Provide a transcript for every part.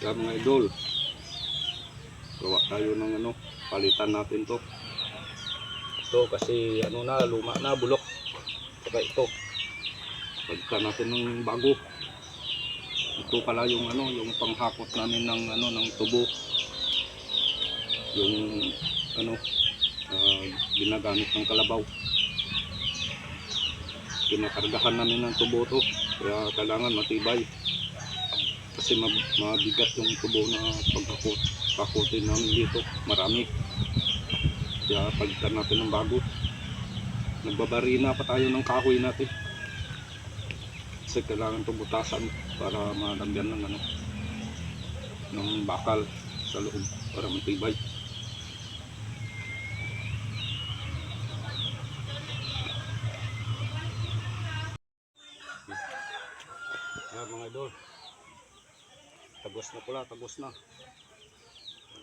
Kaya mga idol, gawa tayo ng palitan natin to. Ito kasi luma na, bulok. Saka ito, palitan natin ng bago. Ito pala yung yung panghakot namin ng tubo. Yung ginagamit ng kalabaw. Pinakargahan namin ng tubo to, kaya kailangan matibay. Kasi mabigat yung tubo na pagkakutin namin dito, marami. Kaya palitan natin ng bago. Nagbabarina pa tayo ng kahoy natin. Kasi kailangan ito butasan para malagyan ng bakal sa loob para matibay. Yan mga idol, tagos na pula, tagos na.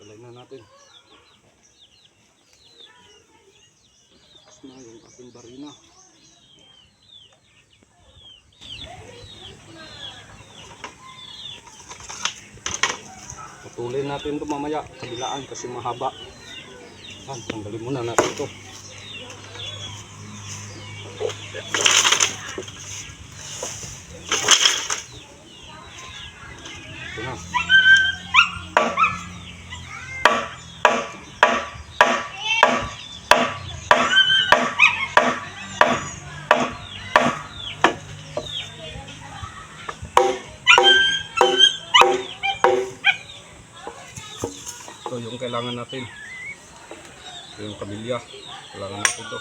Galay na natin. Tagos na yung ating barina. Patuloy natin ito mamaya, kabilaan kasi mahaba. Yan, tanggalin muna natin ito. Ito na. Ito yung kailangan natin. Ito yung kabilya. Kailangan natin ito.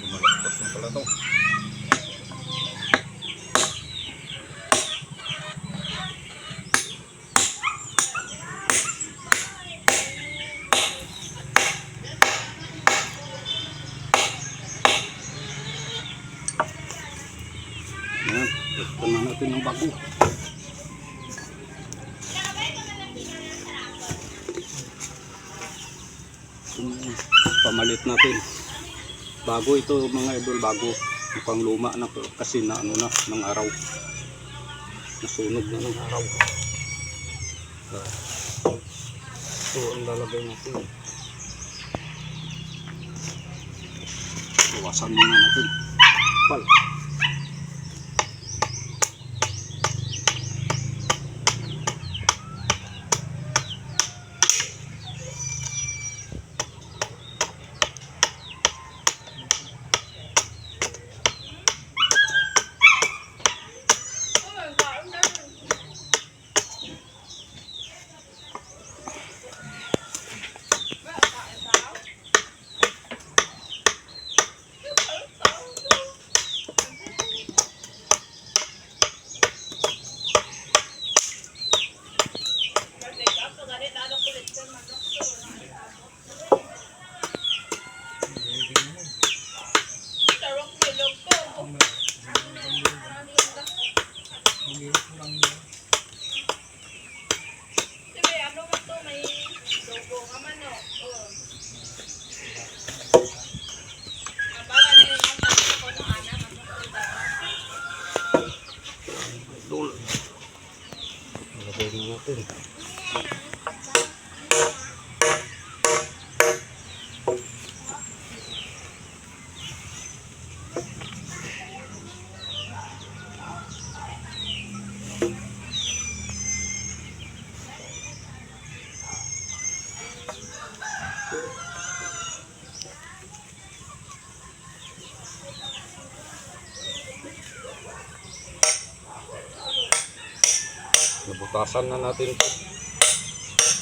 Lumalagpas na pala ito. Ayan, ito na natin ng bago. Pamalit natin. Bago ito mga idol, bago. Mukhang luma na kasi na ng araw. Nasunog na ng araw. Ito ang lalagay natin. Iwasan muna natin. Pal. Lagay natin. Nabutasan na natin ito.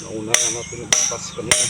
Nauna na natin nabutas kanina.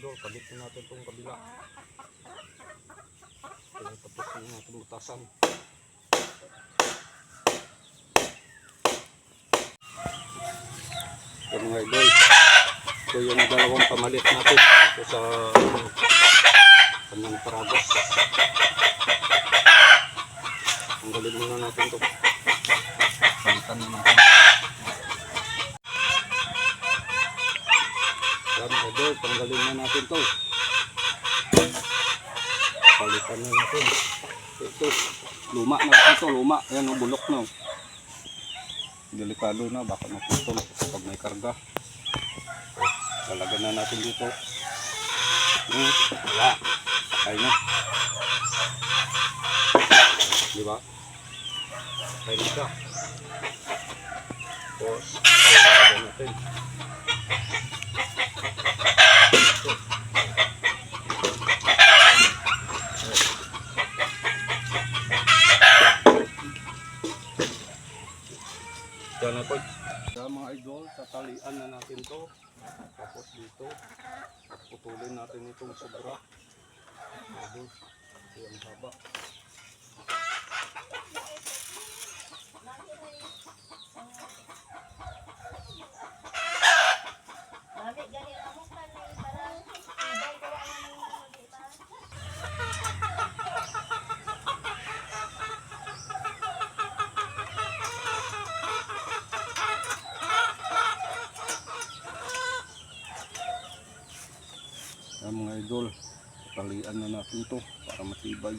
idol, kabitin natin itong kabila. Kaya tapos na natin butasan. Ito mga idol, ito yung dalawang pamalit natin ito sa kanyang paragos. Tanggalin muna natin ito. Palitan na natin. Yan idol, tanggalin na natin ito. Palitan na natin. Ito, luma na ito, luma. Ayan o, bulok na. Delikado na, baka maputol kapag may karga. Talagan na natin dito. Wala. Sakay na. Diba? Sakay na siya. Tapos, talagan natin. Yan na po. Kaya mga idol, tatalian na natin to. Tapos dito, putulin natin itong sobra. Idol, yung haba. Yan mga idol, talian na natin to para matibay.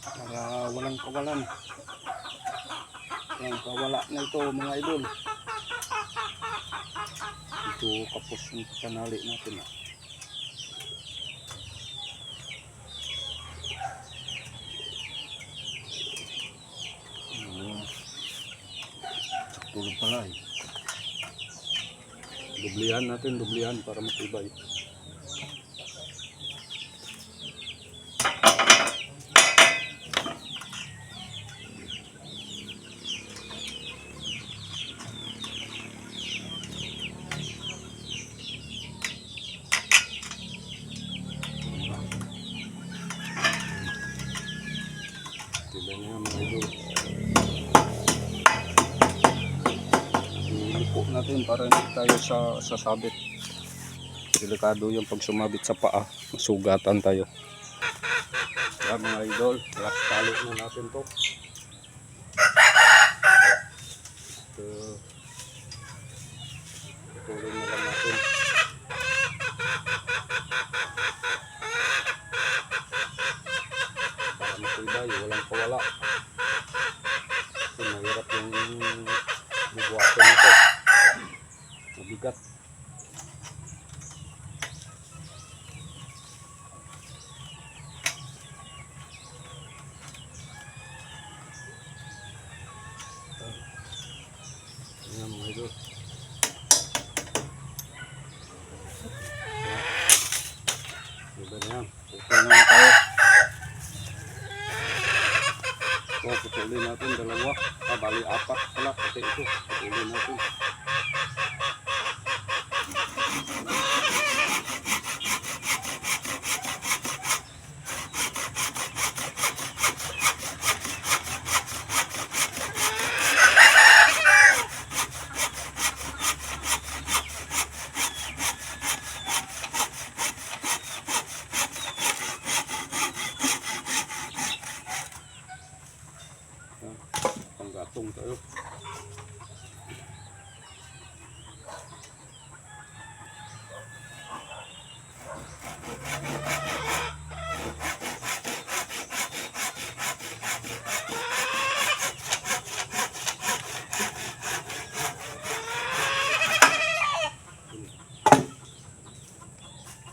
Para walang kawalan. Walang kawala na ito mga idol. Ito kapos yung kanali natin. Tulog pala eh. Dublihan natin, dublihan para matibay. Tibay na yan mga idol. Ilipo natin para hindi tayo sasabit. Delikado yung pag sumabit sa paa, masugatan tayo. Kaya mga idol, last tali na natin to. Putulin na lang natin. Para matibay, walang kawala. Kasi mahirap yung bubuhatin nito. Mabigat. Ayan mga idol. Diba na yan? Putulin na tayo. So, putulin natin dalawa. Bali apat pala. Kasi ito, putulin natin. Panggatong tayo.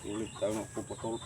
Ulit tayo magpuputol.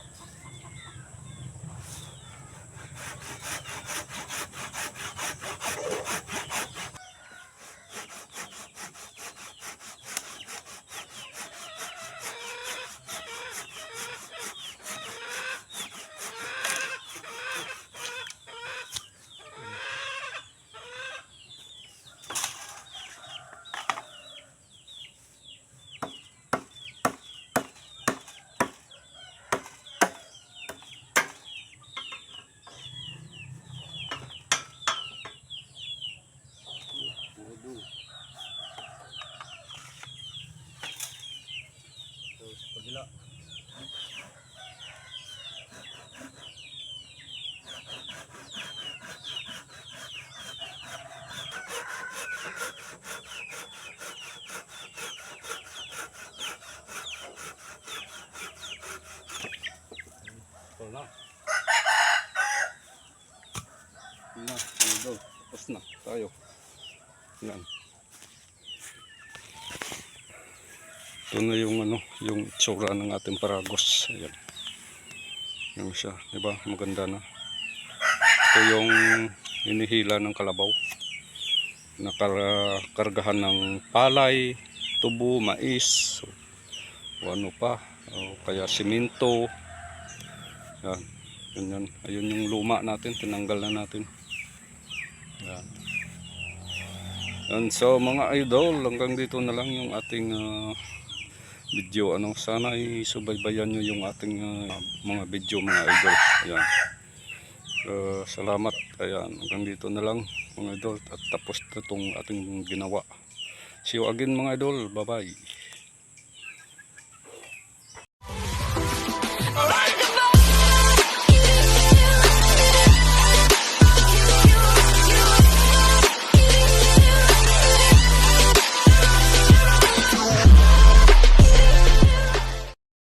Dilo. Wala. Na, idol. Tapos na tayo. Yan. Ito na yung ano, yung itsura ng ating paragos. Ayan. Yung siya, di ba? Maganda na. Ito yung hinihila ng kalabaw. Nakaragahan ng palay, tubo, mais, o ano pa, o kaya simento. Yan. Yan. Ayun yung luma natin, tinanggal na natin. Yan. Yan. So mga idol, hanggang dito na lang yung ating video. Sana isubaybayan nyo yung ating mga video mga idol. Ayan. Salamat. Ayan, hanggang dito na lang mga idol, at tapos na itong ating ginawa. See you again mga idol. Bye bye.